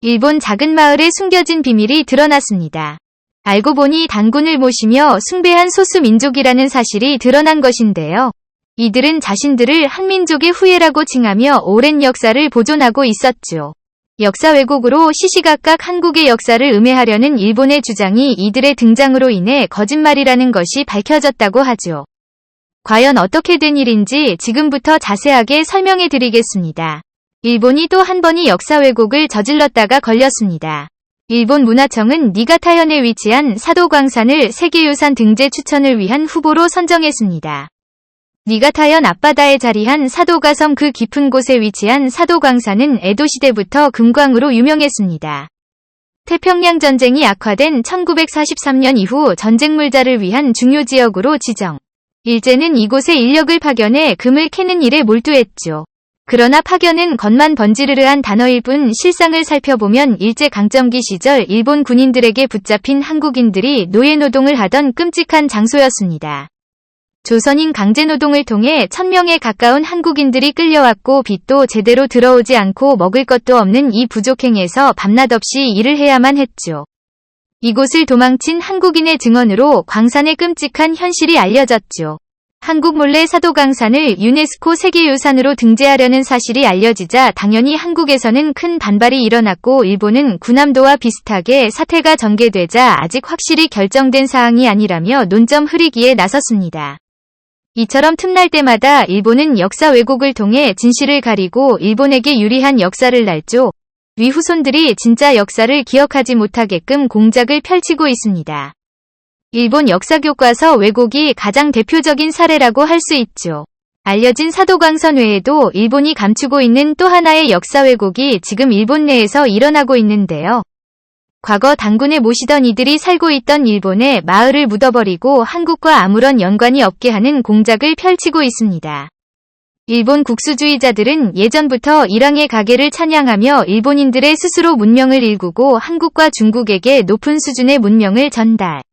일본 작은 마을에 숨겨진 비밀이 드러났습니다. 알고 보니 단군을 모시며 숭배한 소수 민족이라는 사실이 드러난 것인데요. 이들은 자신들을 한민족의 후예라고 칭하며 오랜 역사를 보존하고 있었죠. 역사 왜곡으로 시시각각 한국의 역사를 음해하려는 일본의 주장이 이들의 등장으로 인해 거짓말이라는 것이 밝혀졌다고 하죠. 과연 어떻게 된 일인지 지금부터 자세하게 설명해 드리겠습니다. 일본이 또 한 번이 역사 왜곡을 저질렀다가 걸렸습니다. 일본 문화청은 니가타현에 위치한 사도광산을 세계유산 등재 추천을 위한 후보로 선정했습니다. 니가타현 앞바다에 자리한 사도가섬 그 깊은 곳에 위치한 사도광산은 에도시대부터 금광으로 유명했습니다. 태평양 전쟁이 악화된 1943년 이후 전쟁물자를 위한 중요 지역으로 지정. 일제는 이곳에 인력을 파견해 금을 캐는 일에 몰두했죠. 그러나 파견은 겉만 번지르르한 단어일 뿐 실상을 살펴보면 일제강점기 시절 일본 군인들에게 붙잡힌 한국인들이 노예노동을 하던 끔찍한 장소였습니다. 조선인 강제노동을 통해 1000명에 가까운 한국인들이 끌려왔고 빚도 제대로 들어오지 않고 먹을 것도 없는 이 부족행에서 밤낮 없이 일을 해야만 했죠. 이곳을 도망친 한국인의 증언으로 광산의 끔찍한 현실이 알려졌죠. 한국 몰래 사도광산을 유네스코 세계유산으로 등재하려는 사실이 알려지자 당연히 한국에서는 큰 반발이 일어났고 일본은 군함도와 비슷하게 사태가 전개되자 아직 확실히 결정된 사항이 아니라며 논점 흐리기에 나섰습니다. 이처럼 틈날 때마다 일본은 역사 왜곡을 통해 진실을 가리고 일본에게 유리한 역사를 날조, 위 후손들이 진짜 역사를 기억하지 못하게끔 공작을 펼치고 있습니다. 일본 역사교과서 왜곡이 가장 대표적인 사례라고 할 수 있죠. 알려진 사도광산 외에도 일본이 감추고 있는 또 하나의 역사 왜곡이 지금 일본 내에서 일어나고 있는데요. 과거 단군에 모시던 이들이 살고 있던 일본의 마을을 묻어버리고 한국과 아무런 연관이 없게 하는 공작을 펼치고 있습니다. 일본 국수주의자들은 예전부터 일왕의 가계를 찬양하며 일본인들의 스스로 문명을 일구고 한국과 중국에게 높은 수준의 문명을 전달.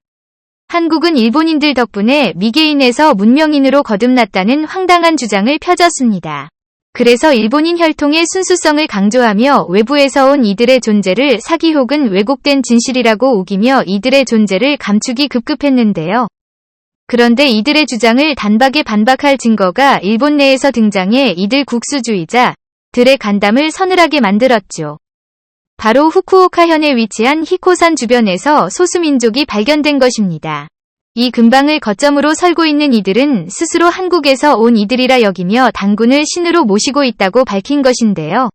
한국은 일본인들 덕분에 미개인에서 문명인으로 거듭났다는 황당한 주장을 펴졌습니다. 그래서 일본인 혈통의 순수성을 강조하며 외부에서 온 이들의 존재를 사기 혹은 왜곡된 진실이라고 우기며 이들의 존재를 감추기 급급했는데요. 그런데 이들의 주장을 단박에 반박할 증거가 일본 내에서 등장해 이들 국수주의자들의 간담을 서늘하게 만들었죠. 바로 후쿠오카현에 위치한 히코산 주변에서 소수민족이 발견된 것입니다. 이 근방을 거점으로 설고 있는 이들은 스스로 한국에서 온 이들이라 여기며 단군을 신으로 모시고 있다고 밝힌 것인데요.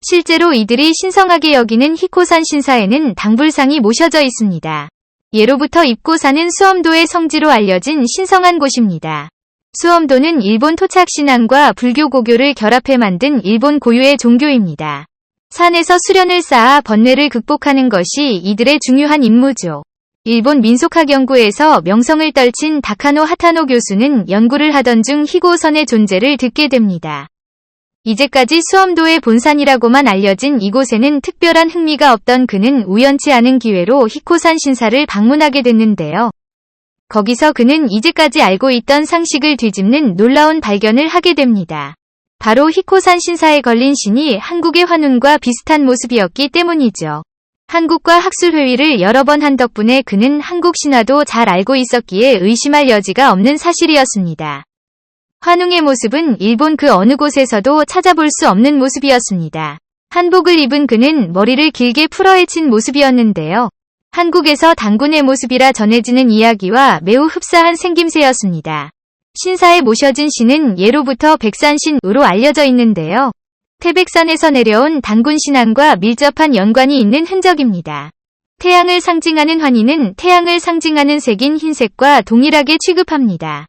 실제로 이들이 신성하게 여기는 히코산 신사에는 당불상이 모셔져 있습니다. 예로부터 입고사는 수엄도의 성지로 알려진 신성한 곳입니다. 수엄도는 일본 토착신앙과 불교 고교를 결합해 만든 일본 고유의 종교입니다. 산에서 수련을 쌓아 번뇌를 극복하는 것이 이들의 중요한 임무죠. 일본 민속학연구에서 명성을 떨친 다카노 하타노 교수는 연구를 하던 중 히고선의 존재를 듣게 됩니다. 이제까지 수엄도의 본산이라고만 알려진 이곳에는 특별한 흥미가 없던 그는 우연치 않은 기회로 히코산 신사를 방문하게 됐는데요. 거기서 그는 이제까지 알고 있던 상식을 뒤집는 놀라운 발견을 하게 됩니다. 바로 히코산 신사에 걸린 신이 한국의 환운과 비슷한 모습이었기 때문이죠. 한국과 학술회의를 여러 번 한 덕분에 그는 한국 신화도 잘 알고 있었기에 의심할 여지가 없는 사실이었습니다. 환웅의 모습은 일본 그 어느 곳에서도 찾아볼 수 없는 모습이었습니다. 한복을 입은 그는 머리를 길게 풀어헤친 모습이었는데요. 한국에서 단군의 모습이라 전해지는 이야기와 매우 흡사한 생김새였습니다. 신사에 모셔진 신은 예로부터 백산신으로 알려져 있는데요. 태백산에서 내려온 단군 신앙과 밀접한 연관이 있는 흔적입니다. 태양을 상징하는 환희는 태양을 상징하는 색인 흰색과 동일하게 취급합니다.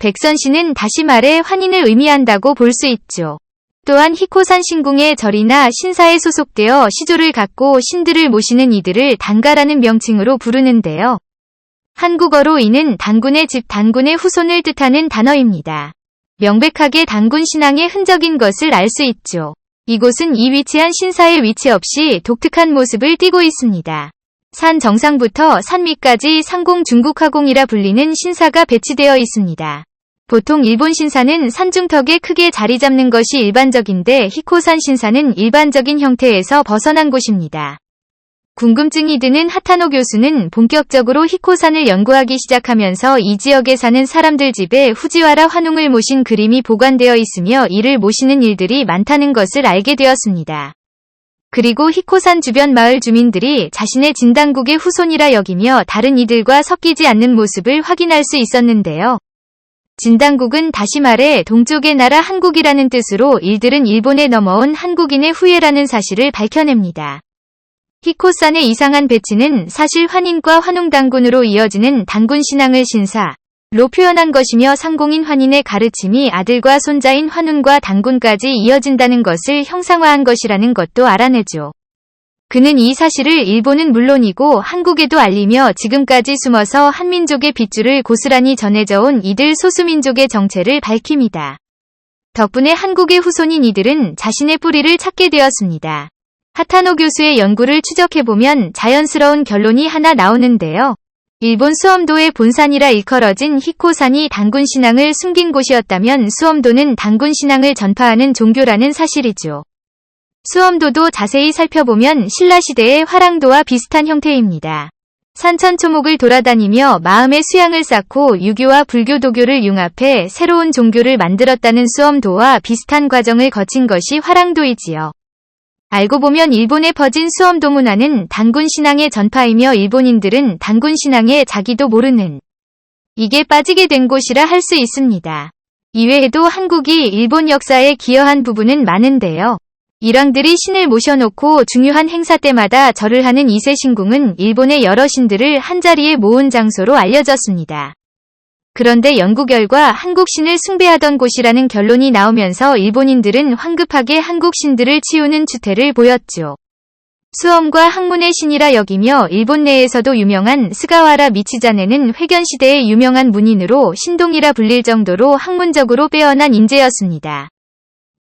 백선신은 다시 말해 환인을 의미한다고 볼 수 있죠. 또한 히코산 신궁의 절이나 신사에 소속되어 시조를 갖고 신들을 모시는 이들을 단가라는 명칭으로 부르는데요. 한국어로 이는 단군의 집 단군의 후손을 뜻하는 단어입니다. 명백하게 단군 신앙의 흔적인 것을 알 수 있죠. 이곳은 이 위치한 신사의 위치 없이 독특한 모습을 띠고 있습니다. 산 정상부터 산 밑까지 상공 중국화공이라 불리는 신사가 배치되어 있습니다. 보통 일본 신사는 산중턱에 크게 자리 잡는 것이 일반적인데 히코산 신사는 일반적인 형태에서 벗어난 곳입니다. 궁금증이 드는 하타노 교수는 본격적으로 히코산을 연구하기 시작하면서 이 지역에 사는 사람들 집에 후지와라 환웅을 모신 그림이 보관되어 있으며 이를 모시는 일들이 많다는 것을 알게 되었습니다. 그리고 히코산 주변 마을 주민들이 자신의 진당국의 후손이라 여기며 다른 이들과 섞이지 않는 모습을 확인할 수 있었는데요. 진당국은 다시 말해 동쪽의 나라 한국이라는 뜻으로 이들은 일본에 넘어온 한국인의 후예라는 사실을 밝혀냅니다. 히코산의 이상한 배치는 사실 환인과 환웅당군으로 이어지는 당군 신앙을 신사로 표현한 것이며 상공인 환인의 가르침이 아들과 손자인 환운과 당군까지 이어진다는 것을 형상화한 것이라는 것도 알아내죠. 그는 이 사실을 일본은 물론이고 한국에도 알리며 지금까지 숨어서 한민족의 빗줄을 고스란히 전해져온 이들 소수민족의 정체를 밝힙니다. 덕분에 한국의 후손인 이들은 자신의 뿌리를 찾게 되었습니다. 하타노 교수의 연구를 추적해보면 자연스러운 결론이 하나 나오는데요. 일본 수엄도의 본산이라 일컬어진 히코산이 당군 신앙을 숨긴 곳이었다면 수엄도는 당군 신앙을 전파하는 종교라는 사실이죠. 수엄도도 자세히 살펴보면 신라시대의 화랑도와 비슷한 형태입니다. 산천초목을 돌아다니며 마음의 수양을 쌓고 유교와 불교 도교를 융합해 새로운 종교를 만들었다는 수엄도와 비슷한 과정을 거친 것이 화랑도이지요. 알고 보면 일본에 퍼진 수엄도 문화는 당군 신앙의 전파이며 일본인들은 당군 신앙에 자기도 모르는 이게 빠지게 된 곳이라 할 수 있습니다. 이외에도 한국이 일본 역사에 기여한 부분은 많은데요. 일왕들이 신을 모셔놓고 중요한 행사 때마다 절을 하는 이세신궁은 일본의 여러 신들을 한자리에 모은 장소로 알려졌습니다. 그런데 연구 결과 한국 신을 숭배하던 곳이라는 결론이 나오면서 일본인들은 황급하게 한국 신들을 치우는 추태를 보였죠. 수엄과 학문의 신이라 여기며 일본 내에서도 유명한 스가와라 미치자네는 회견시대의 유명한 문인으로 신동이라 불릴 정도로 학문적으로 빼어난 인재였습니다.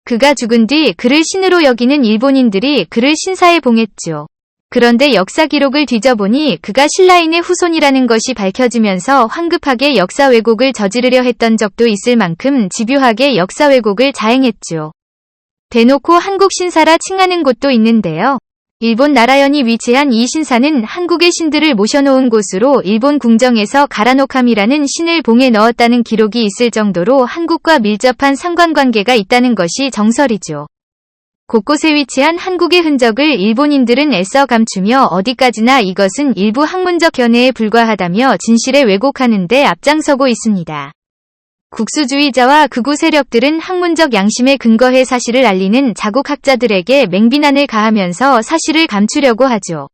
그가 죽은 뒤 그를 신으로 여기는 일본인들이 그를 신사에 봉했죠. 그런데 역사 기록을 뒤져보니 그가 신라인의 후손이라는 것이 밝혀지면서 황급하게 역사 왜곡을 저지르려 했던 적도 있을 만큼 집요하게 역사 왜곡을 자행했죠. 대놓고 한국 신사라 칭하는 곳도 있는데요. 일본 나라현이 위치한 이 신사는 한국의 신들을 모셔놓은 곳으로 일본 궁정에서 가라노캄이라는 신을 봉에 넣었다는 기록이 있을 정도로 한국과 밀접한 상관관계가 있다는 것이 정설이죠. 곳곳에 위치한 한국의 흔적을 일본인들은 애써 감추며 어디까지나 이것은 일부 학문적 견해에 불과하다며 진실에 왜곡하는 데 앞장서고 있습니다. 국수주의자와 극우 세력들은 학문적 양심에 근거해 사실을 알리는 자국학자들에게 맹비난을 가하면서 사실을 감추려고 하죠.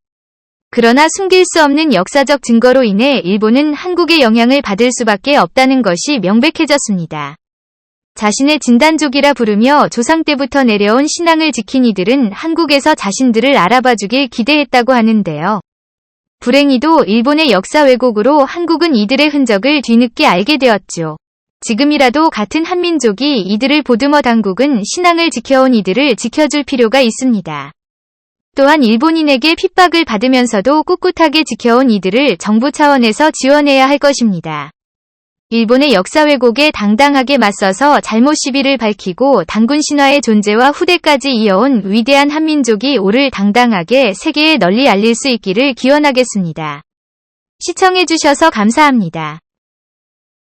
그러나 숨길 수 없는 역사적 증거로 인해 일본은 한국의 영향을 받을 수밖에 없다는 것이 명백해졌습니다. 자신의 진단족이라 부르며 조상 때부터 내려온 신앙을 지킨 이들은 한국에서 자신들을 알아봐주길 기대했다고 하는데요. 불행히도 일본의 역사 왜곡으로 한국은 이들의 흔적을 뒤늦게 알게 되었죠. 지금이라도 같은 한민족이 이들을 보듬어 당국은 신앙을 지켜온 이들을 지켜줄 필요가 있습니다. 또한 일본인에게 핍박을 받으면서도 꿋꿋하게 지켜온 이들을 정부 차원에서 지원해야 할 것입니다. 일본의 역사 왜곡에 당당하게 맞서서 잘못 시비를 밝히고 당군 신화의 존재와 후대까지 이어온 위대한 한민족이 오를 당당하게 세계에 널리 알릴 수 있기를 기원하겠습니다. 시청해주셔서 감사합니다.